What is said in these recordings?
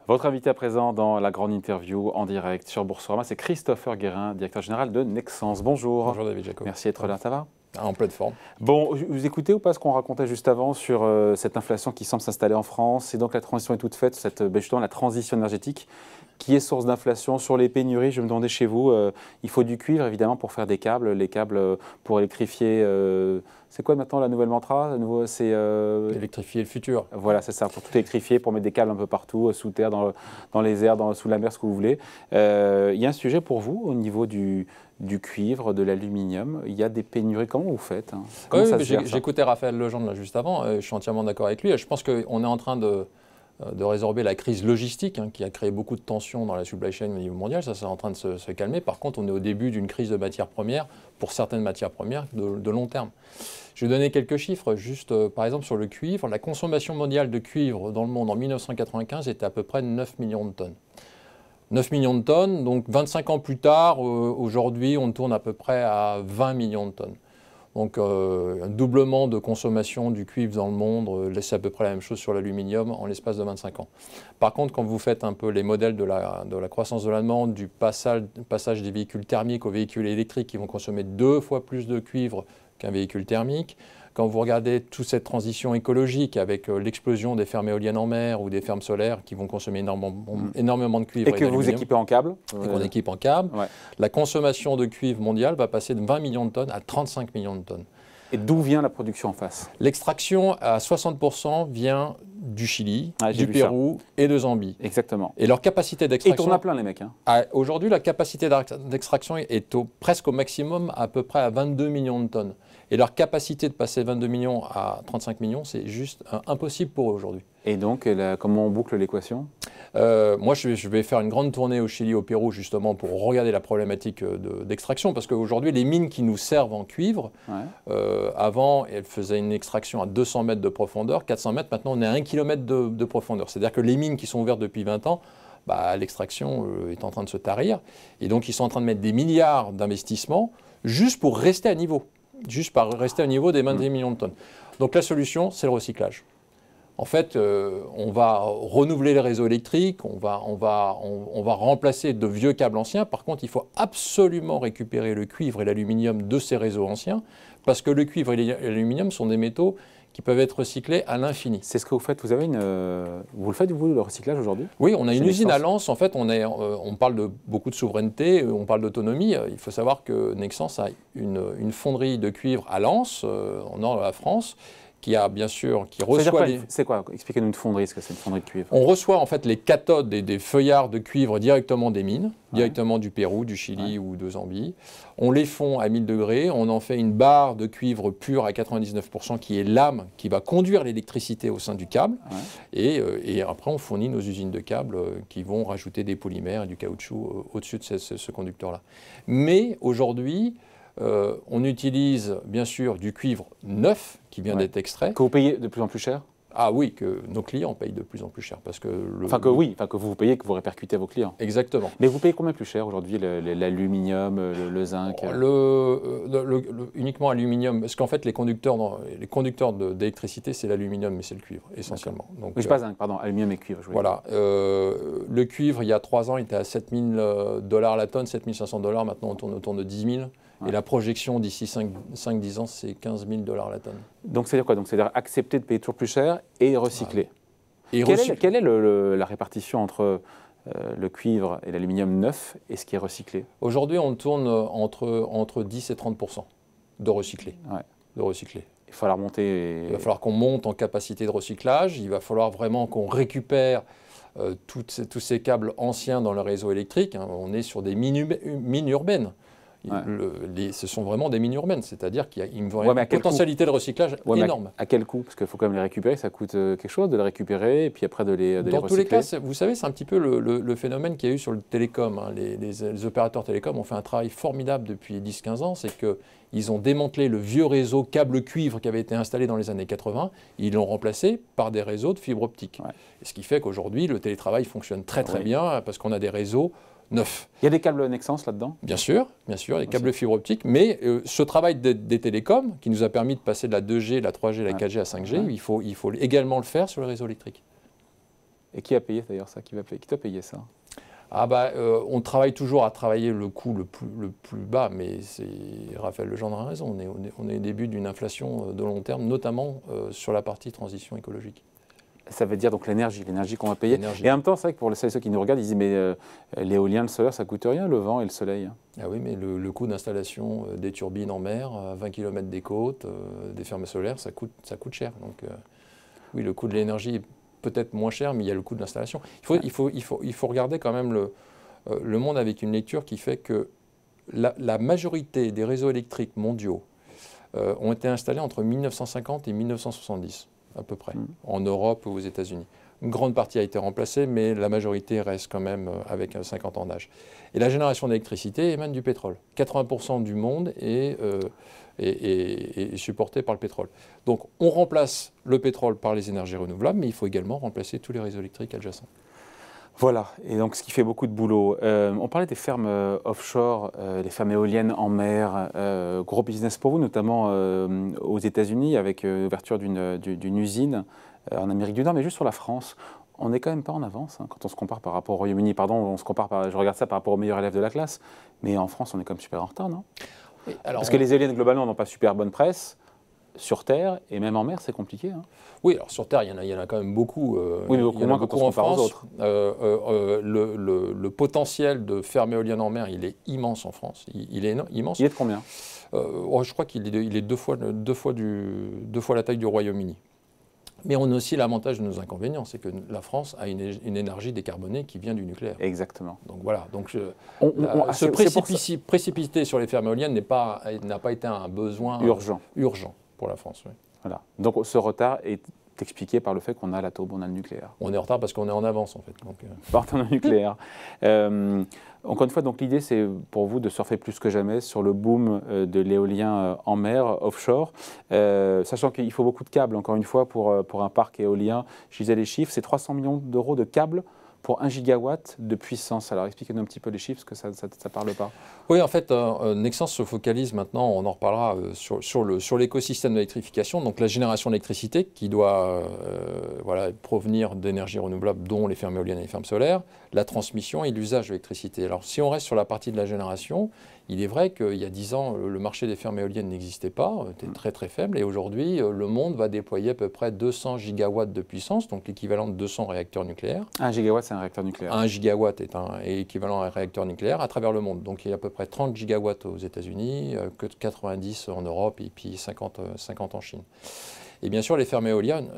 Votre invité à présent dans la grande interview en direct sur Boursorama, c'est Christopher Guérin, directeur général de Nexans. Bonjour. Bonjour David Jacob. Merci d'être là, ça va? En pleine forme. Bon, vous écoutez ou pas ce qu'on racontait juste avant sur cette inflation qui semble s'installer en France, et donc la transition est toute faite, justement la transition énergétique qui est source d'inflation sur les pénuries. Je me demandais chez vous, il faut du cuivre évidemment pour faire des câbles, les câbles pour électrifier. C'est quoi maintenant la nouvelle mantra? C'est électrifier le futur. Voilà, c'est ça, pour tout électrifier, pour mettre des câbles un peu partout, sous terre, dans les airs, sous la mer, ce que vous voulez. Il y a un sujet pour vous au niveau du cuivre, de l'aluminium. Il y a des pénuries. Comment vous faites, hein? Oui, j'écoutais Raphaël Legendre là, juste avant, je suis entièrement d'accord avec lui. Je pense qu'on est en train de résorber la crise logistique qui a créé beaucoup de tensions dans la supply chain au niveau mondial. Ça, c'est en train de se calmer. Par contre, on est au début d'une crise de matières premières, pour certaines matières premières, de long terme. Je vais donner quelques chiffres, juste par exemple sur le cuivre. La consommation mondiale de cuivre dans le monde en 1995 était à peu près 9 millions de tonnes. 9 millions de tonnes, donc 25 ans plus tard, aujourd'hui, on tourne à peu près à 20 millions de tonnes. Donc un doublement de consommation du cuivre dans le monde, c'est à peu près la même chose sur l'aluminium en l'espace de 25 ans. Par contre, quand vous faites un peu les modèles de la croissance de la demande, du passage des véhicules thermiques aux véhicules électriques qui vont consommer 2 fois plus de cuivre qu'un véhicule thermique, quand vous regardez toute cette transition écologique avec l'explosion des fermes éoliennes en mer ou des fermes solaires qui vont consommer énormément de cuivre et que vous équipez en câble. Et qu'on équipe en câble, ouais. La consommation de cuivre mondiale va passer de 20 millions de tonnes à 35 millions de tonnes. Et d'où vient la production en face? L'extraction à 60% vient du Chili, du Pérou et de Zambie. Exactement. Et leur capacité d'extraction... Ils tournent à plein les mecs. Hein. Aujourd'hui, la capacité d'extraction est presque au maximum, à peu près à 22 millions de tonnes. Et leur capacité de passer de 22 millions à 35 millions, c'est juste impossible pour eux aujourd'hui. Et donc, comment on boucle l'équation? Moi, je vais faire une grande tournée au Chili, au Pérou, justement, pour regarder la problématique d'extraction. Parce qu'aujourd'hui, les mines qui nous servent en cuivre, ouais. Avant, elles faisaient une extraction à 200 mètres de profondeur, 400 mètres. Maintenant, on est à 1 km de profondeur. C'est-à-dire que les mines qui sont ouvertes depuis 20 ans, l'extraction est en train de se tarir. Et donc, ils sont en train de mettre des milliards d'investissements juste pour rester à niveau. Juste par rester au niveau des 20 millions de tonnes. Donc la solution, c'est le recyclage. En fait, on va renouveler les réseaux électriques, on va remplacer de vieux câbles anciens. Par contre, il faut absolument récupérer le cuivre et l'aluminium de ces réseaux anciens, parce que le cuivre et l'aluminium sont des métaux qui peuvent être recyclés à l'infini. C'est ce que vous faites. Vous le faites, vous, le recyclage aujourd'hui? Oui, on a une usine à Lens. En fait, on parle de beaucoup de souveraineté, on parle d'autonomie. Il faut savoir que Nexans a une fonderie de cuivre à Lens, en nord de la France, qui a bien sûr, qui reçoit... C'est quoi? Expliquez-nous une fonderie, ce que c'est une fonderie de cuivre. On reçoit en fait les cathodes des feuillards de cuivre directement des mines, directement du Pérou, du Chili ou de Zambie. On les fond à 1000 degrés, on en fait une barre de cuivre pur à 99% qui est l'âme qui va conduire l'électricité au sein du câble. Et après, on fournit nos usines de câbles qui vont rajouter des polymères et du caoutchouc au-dessus de ce conducteur-là. Mais aujourd'hui, on utilise bien sûr du cuivre neuf qui vient d'être extrait. Que vous payez de plus en plus cher? Ah oui, que nos clients payent de plus en plus cher. Parce que que vous payez, que vous répercutez à vos clients. Exactement. Mais vous payez combien plus cher aujourd'hui l'aluminium, zinc? Uniquement aluminium, parce qu'en fait les conducteurs d'électricité c'est l'aluminium mais c'est le cuivre essentiellement. Donc, oui, pas zinc, pardon, aluminium et cuivre. Voilà. Le cuivre il y a 3 ans il était à 7 000 $ la tonne, 7 500 $, maintenant on tourne autour de 10 000. Et la projection d'ici 5-10 ans, c'est 15 000 $ la tonne. Donc, c'est-à-dire quoi? Donc, c'est-à-dire accepter de payer toujours plus cher et recycler. Et quelle est la répartition entre le cuivre et l'aluminium neuf et ce qui est recyclé? Aujourd'hui, on tourne entre 10 et 30% de recyclé. De recyclé. Il va falloir monter. Il va falloir qu'on monte en capacité de recyclage. Il va falloir vraiment qu'on récupère tous ces câbles anciens dans le réseau électrique. On est sur des mines urbaines. Ce sont vraiment des mines urbaines, c'est-à-dire qu'il y a une potentialité de recyclage énorme. À quel coût? Parce qu'il faut quand même les récupérer, ça coûte quelque chose de les récupérer et puis après de les recycler. Dans tous les cas, vous savez, c'est un petit peu le phénomène qu'il y a eu sur le télécom. Les opérateurs télécoms ont fait un travail formidable depuis 10-15 ans, c'est qu'ils ont démantelé le vieux réseau câble cuivre qui avait été installé dans les années 80, ils l'ont remplacé par des réseaux de fibre optique. Et ce qui fait qu'aujourd'hui, le télétravail fonctionne très bien parce qu'on a des réseaux neuf. Il y a des câbles Nexans là-dedans? Bien sûr, des câbles fibre optique, mais ce travail des télécoms qui nous a permis de passer de la 2G, la 3G, la 4G à 5G, il faut également le faire sur le réseau électrique. Et qui a payé d'ailleurs ça? Qui doit payer ça? Ah bah, on travaille toujours à travailler le coût le plus bas, mais Raphaël Legendre a raison. On est au début d'une inflation de long terme, notamment sur la partie transition écologique. Ça veut dire donc l'énergie qu'on va payer. Et en même temps, c'est vrai que pour ceux qui nous regardent, ils disent mais l'éolien, le solaire, ça coûte rien, le vent et le soleil. Ah oui, mais le coût d'installation des turbines en mer, à 20 km des côtes, des fermes solaires, ça coûte cher. Donc oui, le coût de l'énergie est peut-être moins cher, mais il y a le coût de l'installation. Il faut regarder quand même le monde avec une lecture qui fait que la majorité des réseaux électriques mondiaux ont été installés entre 1950 et 1970, à peu près, en Europe ou aux États-Unis. Une grande partie a été remplacée, mais la majorité reste quand même avec 50 ans d'âge. Et la génération d'électricité émane du pétrole. 80% du monde est supporté par le pétrole. Donc on remplace le pétrole par les énergies renouvelables, mais il faut également remplacer tous les réseaux électriques adjacents. Voilà, et donc ce qui fait beaucoup de boulot. On parlait des fermes offshore, des fermes éoliennes en mer, gros business pour vous, notamment aux États-Unis, avec l'ouverture d'une usine en Amérique du Nord, mais juste sur la France. On n'est quand même pas en avance quand on se compare par rapport au Royaume-Uni. Pardon, je regarde ça par rapport aux meilleurs élèves de la classe, mais en France, on est quand même super en retard, non? Oui, parce que les éoliennes, globalement, n'ont pas super bonne presse. Sur Terre et même en mer, c'est compliqué. Oui, alors sur Terre, il y en a quand même beaucoup. Oui, mais beaucoup moins quand on se compare aux autres. Le potentiel de fermes éoliennes en mer, il est immense en France. Il est immense. Il est de combien? Je crois qu'il est deux fois la taille du Royaume-Uni. Mais on a aussi l'avantage de nos inconvénients, c'est que la France a une énergie décarbonée qui vient du nucléaire. Exactement. Donc voilà. Donc se précipiter sur les fermes éoliennes n'a pas été un besoin urgent pour la France. Oui. Voilà. Donc ce retard est expliqué par le fait qu'on a l'atome, on a le nucléaire. On est en retard parce qu'on est en avance en fait. Partant du nucléaire. Encore une fois, donc l'idée c'est pour vous de surfer plus que jamais sur le boom de l'éolien en mer, offshore, sachant qu'il faut beaucoup de câbles, encore une fois, pour un parc éolien. Je disais les chiffres, c'est 300 millions d'euros de câbles pour 1 gigawatt de puissance. Alors expliquez-nous un petit peu les chiffres, parce que ça ne parle pas. Oui, en fait, Nexans se focalise maintenant, on en reparlera, sur l'écosystème de l'électrification, donc la génération d'électricité qui doit provenir d'énergies renouvelables, dont les fermes éoliennes et les fermes solaires, la transmission et l'usage de l'électricité. Alors si on reste sur la partie de la génération, il est vrai qu'il y a 10 ans, le marché des fermes éoliennes n'existait pas, était très très faible, et aujourd'hui, le monde va déployer à peu près 200 gigawatts de puissance, donc l'équivalent de 200 réacteurs nucléaires. 1 gigawatt, c'est un réacteur nucléaire. 1 gigawatt est équivalent à un réacteur nucléaire à travers le monde. Donc il y a à peu près 30 gigawatts aux États-Unis, 90 en Europe et puis 50 en Chine. Et bien sûr, les fermes éoliennes,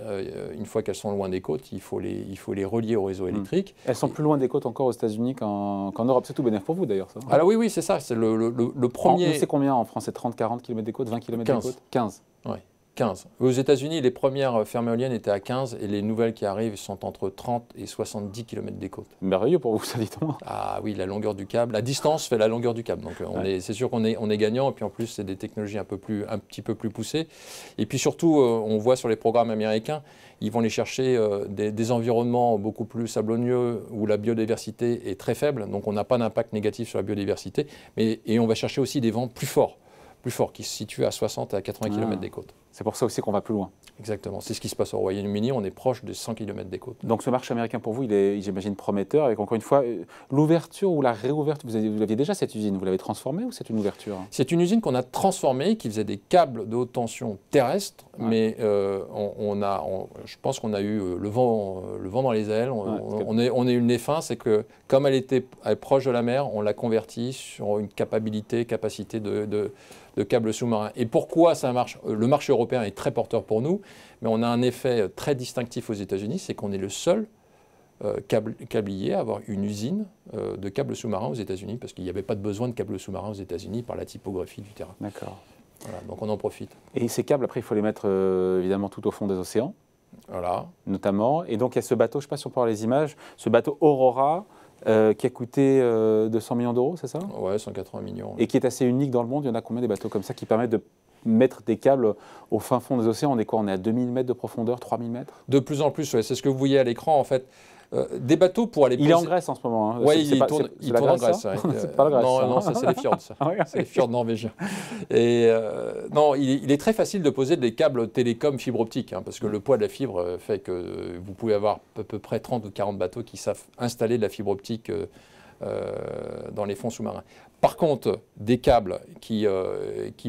une fois qu'elles sont loin des côtes, il faut les relier au réseau électrique. Elles sont plus loin des côtes encore aux États-Unis qu'en Europe. C'est tout bénéfice pour vous d'ailleurs, ça. Alors oui, c'est ça. C'est le premier. C'est combien en France? C'est 30-40 km des côtes, 20 km des côtes? 15. Oui. 15. Aux États-Unis, les premières fermes éoliennes étaient à 15 et les nouvelles qui arrivent sont entre 30 et 70 km des côtes. Merveilleux pour vous, ça dit moi. Ah oui, la longueur du câble, la distance fait la longueur du câble. Donc c'est sûr qu'on est gagnant, et puis en plus c'est des technologies un petit peu plus poussées. Et puis surtout, on voit sur les programmes américains, ils vont aller chercher des environnements beaucoup plus sablonneux où la biodiversité est très faible, donc on n'a pas d'impact négatif sur la biodiversité, et on va chercher aussi des vents plus forts qui se situent à 60 à 80 km des côtes. C'est pour ça aussi qu'on va plus loin. Exactement. C'est ce qui se passe au Royaume-Uni. On est proche de 100 km des côtes. Donc ce marché américain pour vous, il est, j'imagine, prometteur. Avec encore une fois, l'ouverture ou la réouverture, vous aviez déjà cette usine, vous l'avez transformée ou c'est une ouverture? C'est une usine qu'on a transformée, qui faisait des câbles de haute tension terrestres, mais je pense qu'on a eu le vent dans les ailes. On est une F1, c'est que comme elle était proche de la mer, on l'a convertie sur une capacité de câbles sous-marins. Et pourquoi ça marche? Le marché européen est très porteur pour nous, mais on a un effet très distinctif aux États-Unis, c'est qu'on est le seul câblier à avoir une usine de câbles sous-marins aux États-Unis, parce qu'il n'y avait pas de besoin de câbles sous-marins aux États-Unis par la typographie du terrain. D'accord. Voilà, donc on en profite. Et ces câbles, après, il faut les mettre évidemment tout au fond des océans. Voilà. Notamment. Et donc il y a ce bateau, je ne sais pas si on peut voir les images, ce bateau Aurora, qui a coûté 200 millions d'euros, c'est ça? Ouais, 180 millions. Et qui est assez unique dans le monde. Il y en a combien des bateaux comme ça qui permettent de mettre des câbles au fin fond des océans? On est quoi? On est à 2000 mètres de profondeur, 3000 mètres? De plus en plus, ouais, c'est ce que vous voyez à l'écran. En fait, Des bateaux pour aller poser... Il est en Grèce en ce moment. Hein. Oui, il tourne en Grèce. C'est pas la Grèce. Non, ça c'est les fjords. C'est les fjords norvégiens. Et non, il est très facile de poser des câbles télécom fibre optique, hein, parce que le poids de la fibre fait que vous pouvez avoir à peu près 30 ou 40 bateaux qui savent installer de la fibre optique dans les fonds sous-marins. Par contre, des câbles qui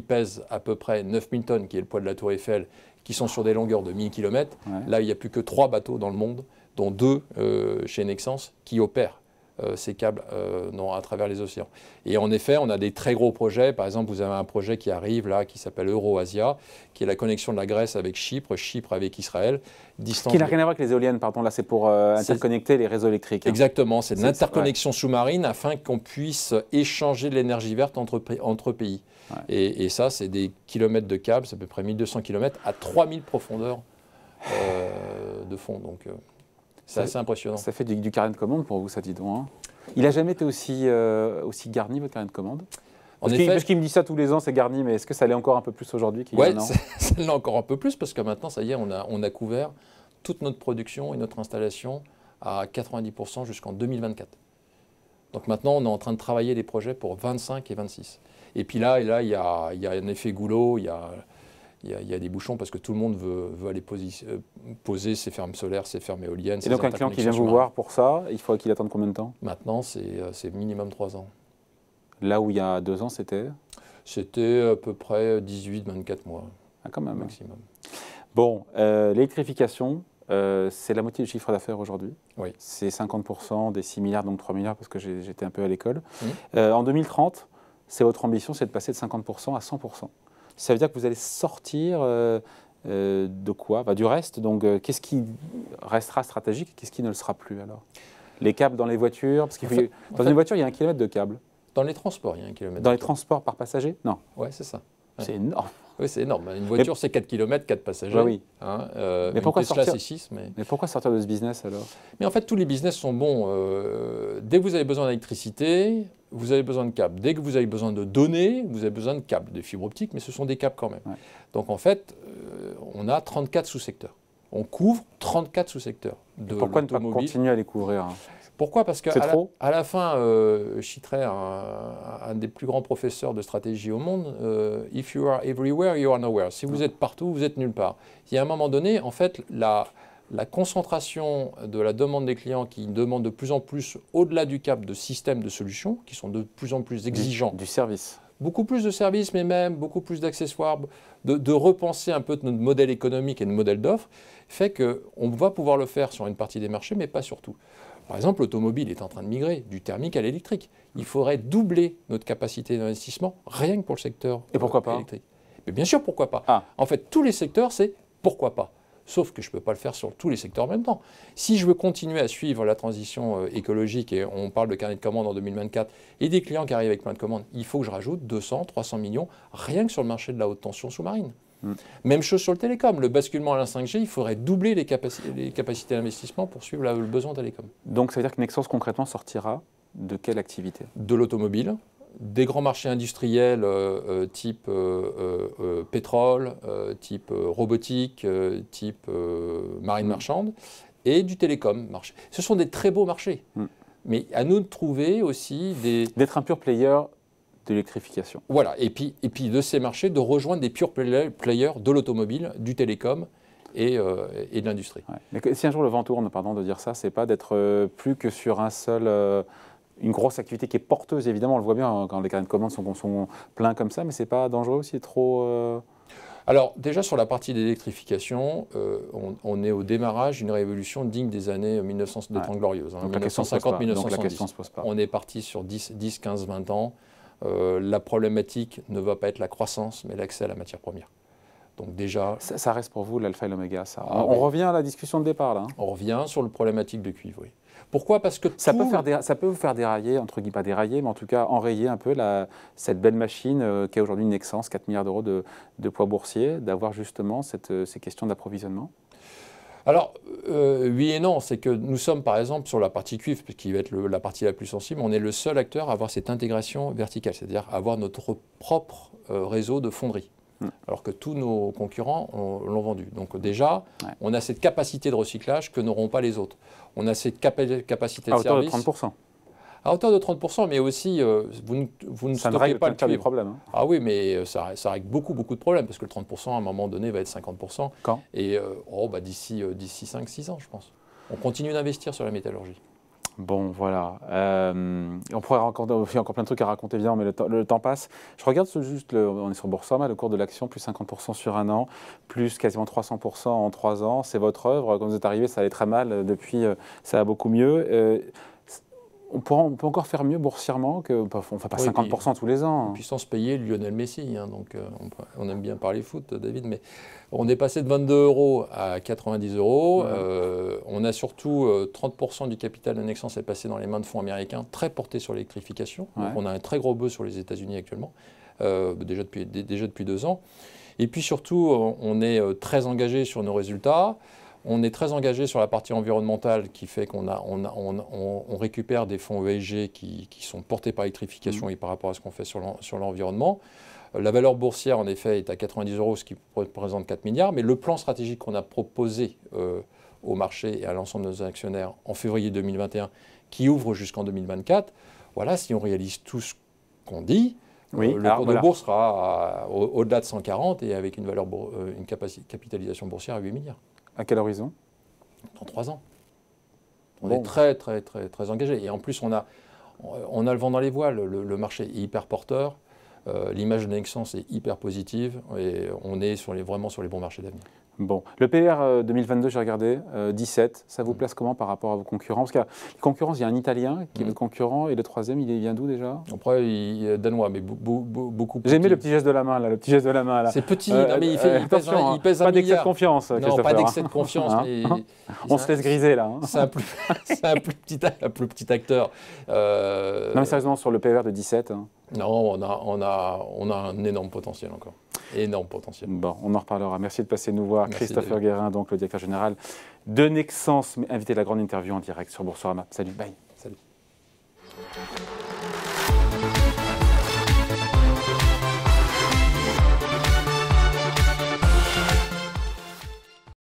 pèsent à peu près 9000 tonnes, qui est le poids de la Tour Eiffel, qui sont sur des longueurs de 1000 km, là, il n'y a plus que 3 bateaux dans le monde, dont 2 chez Nexans, qui opèrent ces câbles à travers les océans. Et en effet, on a des très gros projets. Par exemple, vous avez un projet qui arrive là, qui s'appelle EuroAsia, qui est la connexion de la Grèce avec Chypre, Chypre avec Israël. Qui n'a rien à voir avec les éoliennes, pardon. Là, c'est pour interconnecter les réseaux électriques. Hein. Exactement, c'est de l'interconnexion sous-marine afin qu'on puisse échanger de l'énergie verte entre pays. Ouais. Et ça, c'est des kilomètres de câbles, c'est à peu près 1200 km à 3000 profondeurs de fond. Donc, c'est assez impressionnant. Ça fait du carnet de commande pour vous, ça, dis donc. Hein. Il n'a jamais été aussi garni, votre carnet de commande? Parce qu'il me dit ça tous les ans, c'est garni, mais est-ce que ça l'est encore un peu plus aujourd'hui qu'il y a un an? Ça l'est encore un peu plus, parce que maintenant, ça y est, on a couvert toute notre production et notre installation à 90% jusqu'en 2024. Donc maintenant, on est en train de travailler des projets pour 25 et 26. Et puis là, il y a un effet goulot, il y a des bouchons parce que tout le monde veut aller poser ses fermes solaires, ses fermes éoliennes. Et donc un client qui vient vous voir pour ça, il faut qu'il attende combien de temps? Maintenant, c'est minimum 3 ans. Là où il y a 2 ans, c'était? C'était à peu près 18-24 mois. Ah, quand même. Maximum. Bon, l'électrification, c'est la moitié du chiffre d'affaires aujourd'hui. Oui. C'est 50% des 6 milliards, donc 3 milliards parce que j'étais un peu à l'école. En 2030, c'est votre ambition, c'est de passer de 50% à 100%. Ça veut dire que vous allez sortir de quoi? Du reste. Donc, qu'est-ce qui restera stratégique? Qu'est-ce qui ne le sera plus alors? Les câbles dans les voitures? Parce dans une voiture, il y a 1 kilomètre de câble. Dans les transports, il y a 1 kilomètre. Dans les transports par passager? Non. Oui, c'est ça. Ouais. C'est énorme. Oui, c'est énorme. Une voiture, c'est 4 km, 4 passagers. Bah oui. Hein, mais pourquoi Tesla, sortir? c'est 6. Mais pourquoi sortir de ce business alors? Mais en fait, tous les business sont bons. Dès que vous avez besoin d'électricité, vous avez besoin de câbles. Dès que vous avez besoin de données, vous avez besoin de câbles, de fibres optiques, mais ce sont des câbles quand même. Ouais. Donc en fait, on a 34 sous-secteurs. On couvre 34 sous-secteurs de l'automobile. Pourquoi ne pas continuer à les couvrir? Pourquoi? Parce qu'à la fin, je citerai un des plus grands professeurs de stratégie au monde, if you are everywhere, you are nowhere. Si vous êtes partout, vous êtes nulle part. Il y a un moment donné, en fait, la concentration de la demande des clients qui demandent de plus en plus, au-delà du cap, de systèmes de solutions, qui sont de plus en plus exigeants. Du service. Beaucoup plus de services, mais même beaucoup plus d'accessoires, de repenser un peu notre modèle économique et notre modèle d'offre, fait qu'on va pouvoir le faire sur une partie des marchés, mais pas sur tout. Par exemple, l'automobile est en train de migrer du thermique à l'électrique. Il faudrait doubler notre capacité d'investissement rien que pour le secteur et pourquoi pas électrique. Mais bien sûr, pourquoi pas. En fait, tous les secteurs, c'est pourquoi pas. Sauf que je ne peux pas le faire sur tous les secteurs en même temps. Si je veux continuer à suivre la transition écologique, et on parle de carnet de commandes en 2024, et des clients qui arrivent avec plein de commandes, il faut que je rajoute 200, 300 millions rien que sur le marché de la haute tension sous-marine. Même chose sur le télécom. Le basculement à la 5G, il faudrait doubler les capacités d'investissement pour suivre le besoin télécom. Donc ça veut dire que Nexans concrètement sortira de quelle activité? De l'automobile, des grands marchés industriels type pétrole, type robotique, type marine marchande, et du télécom marché. Ce sont des très beaux marchés. Mais à nous de trouver aussi des... D'être un pure player de l'électrification. Voilà, et puis de ces marchés, de rejoindre des pure players de l'automobile, du télécom et de l'industrie. Ouais. Mais si un jour le vent tourne, pardon de dire ça, c'est pas d'être plus que sur un seul... une grosse activité qui est porteuse, évidemment, on le voit bien quand les carnets de commandes sont pleins comme ça, mais c'est pas dangereux aussi, trop... Alors, déjà sur la partie d'électrification, on est au démarrage d'une révolution digne des années 1900 des Trente Glorieuses, 1950-1970. On est parti sur 10, 15, 20 ans. La problématique ne va pas être la croissance, mais l'accès à la matière première. Donc déjà... Ça reste pour vous l'alpha et l'oméga, ça. On revient à la discussion de départ, là. On revient sur le problématique de cuivre, oui. Pourquoi? Parce que ça peut vous faire dérailler, entre guillemets, pas dérailler, mais en tout cas enrayer un peu cette belle machine qu'est aujourd'hui Nexans, 4 milliards d'euros de poids boursier, d'avoir justement ces questions d'approvisionnement? Alors, oui et non. C'est que nous sommes, par exemple, sur la partie cuivre, qui va être la partie la plus sensible, on est le seul acteur à avoir cette intégration verticale, c'est-à-dire avoir notre propre réseau de fonderie. alors que tous nos concurrents l'ont vendu. Donc déjà, on a cette capacité de recyclage que n'auront pas les autres. On a cette capacité de service. À hauteur de 30%. À hauteur de 30%, mais aussi, vous ne stockez pas le cuivre. Problème, hein. Ah oui, mais ça règle beaucoup de problèmes, parce que le 30%, à un moment donné, va être 50%. Quand? Et d'ici 5-6 ans, je pense. On continue d'investir sur la métallurgie. Bon, voilà. On pourrait raconter encore plein de trucs à raconter, évidemment, mais le temps passe. Je regarde juste, on est sur Boursorama, le cours de l'action, plus 50% sur un an, plus quasiment 300% en 3 ans. C'est votre œuvre. Quand vous êtes arrivé, ça allait très mal. Depuis, ça va beaucoup mieux. On peut encore faire mieux boursièrement, on ne fait pas 50% tous les ans. Et puis sans se payer Lionel Messi, hein, donc on aime bien parler foot, David, mais on est passé de 22 € à 90 €. On a surtout 30% du capital de Nexans est passé dans les mains de fonds américains, très portés sur l'électrification. Donc on a un très gros buzz sur les États-Unis actuellement, déjà depuis 2 ans. Et puis surtout, on est très engagé sur nos résultats. On est très engagé sur la partie environnementale qui fait qu'on récupère des fonds ESG qui sont portés par l'électrification et par rapport à ce qu'on fait sur l'environnement. La valeur boursière, en effet, est à 90 €, ce qui représente 4 milliards. Mais le plan stratégique qu'on a proposé au marché et à l'ensemble de nos actionnaires en février 2021, qui ouvre jusqu'en 2024, voilà, si on réalise tout ce qu'on dit, le cours de bourse sera au-delà de 140 et avec une capitalisation boursière à 8 milliards. À quel horizon? Dans 3 ans. On est très engagé. Et en plus, on a le vent dans les voiles. Le marché est hyper porteur. L'image de Nexans est hyper positive. Et on est vraiment sur les bons marchés d'avenir. Bon. Le PER 2022, j'ai regardé, 17. Ça vous place comment par rapport à vos concurrents? Parce qu'il y a une concurrence, il y a un Italien qui est le concurrent. Et le troisième, il vient d'où déjà? Après, il est danois, mais beaucoup plus. J'ai aimé le petit geste de la main, là. Le petit geste de la main, là. C'est petit, non, mais il pèse un pas d'excès de confiance, non, pas d'excès de confiance. On se laisse griser, là. C'est un plus petit acteur. Non, mais sérieusement, sur le PER de 17. Non, on a un énorme potentiel encore. Énorme potentiel. Bon, on en reparlera. Merci de passer nous voir. Merci, Christopher Guérin, donc le directeur général de Nexans, invité à la grande interview en direct sur Boursorama. Salut, bye.